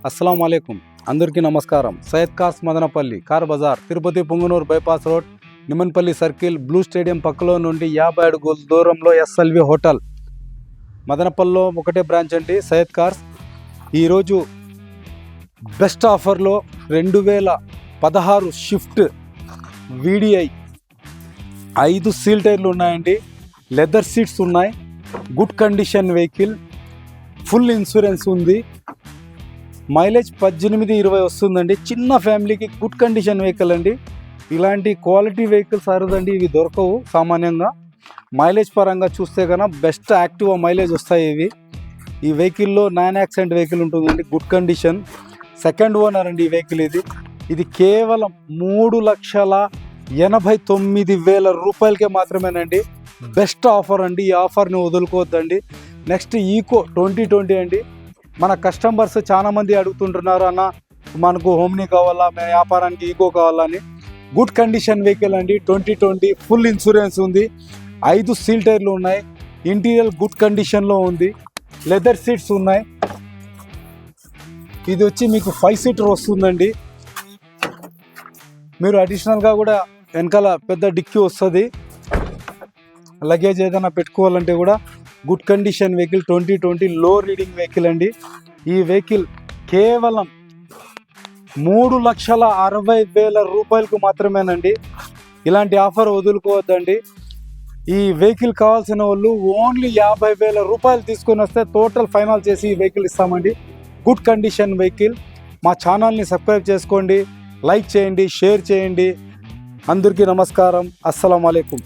అస్సలం వాలేకుం. అందరికీ నమస్కారం. సయ్యద్ కార్స్ మదనపల్లి కార్ బజార్, Tirupati Punganur bypass road, Nimanpalli circle, blue stadium పక్కలో నుండి 50 అడుగుల దూరంలో ఎస్ఎల్వి హోటల్ మదనపల్లిలో ఒకటే బ్రాంచ్ అండి సయ్యద్ కార్స్. ఈరోజు బెస్ట్ ఆఫర్లో 2016 షిఫ్ట్ VDI 5 సీల్ టైర్లు ఉన్నాయండి. లెదర్ సీట్స్ ఉన్నాయి. Good condition vehicle, full insurance ఉంది. మైలేజ్ 18-20 వస్తుందండి. చిన్న ఫ్యామిలీకి గుడ్ కండిషన్ వెహికల్ అండి. ఇలాంటి క్వాలిటీ వెహికల్స్ అరుదండి, ఇవి దొరకవు సామాన్యంగా. మైలేజ్ పరంగా చూస్తే కన్నా బెస్ట్ యాక్టివ్ మైలేజ్ వస్తాయి ఇవి. ఈ వెహికల్లో నాన్ యాక్సిడెంట్ వెహికల్ ఉంటుందండి, గుడ్ కండిషన్. సెకండ్ ఓనర్ అండి ఈ వెహికల్. ఇది కేవలం 3,89,000 రూపాయలకే మాత్రమేనండి. బెస్ట్ ఆఫర్ అండి, ఈ ఆఫర్ని వదులుకోవద్దండి. నెక్స్ట్ ఈకో 2020 అండి. మన కస్టమర్స్ చాలామంది అడుగుతుంటున్నారు, అన్న మనకు హోమ్ని కావాలా, మన వ్యాపారానికి ఈకో కావాలా అని. గుడ్ కండిషన్ వెహికల్ అండి, 2020, ఫుల్ ఇన్సూరెన్స్ ఉంది. 5 సీల్ టైర్లు ఉన్నాయి. ఇంటీరియర్ గుడ్ కండిషన్లో ఉంది. లెదర్ సీట్స్ ఉన్నాయి. ఇది వచ్చి మీకు 5 సీటర్ వస్తుందండి. మీరు అడిషనల్గా కూడా వెనకాల పెద్ద డిక్కీ వస్తుంది. లగేజ్ ఏదైనా పెట్టుకోవాలంటే కూడా గుడ్ కండిషన్ వెహికల్, 2020 లో రీడింగ్ వెహికల్ అండి. ఈ వెహికల్ కేవలం 3,60,000 రూపాయలకు మాత్రమేనండి. ఇలాంటి ఆఫర్ వదులుకోవద్దండి. ఈ వెహికల్ కావాల్సిన వాళ్ళు ఓన్లీ 50,000 రూపాయలు తీసుకొని వస్తే టోటల్ ఫైనల్ చేసి ఈ వెహికల్ ఇస్తామండి. Good condition vehicle. మా ఛానల్ని సబ్స్క్రైబ్ చేసుకోండి, లైక్ చేయండి, షేర్ చేయండి. అందరికీ నమస్కారం. అస్సలం వాలేకుం.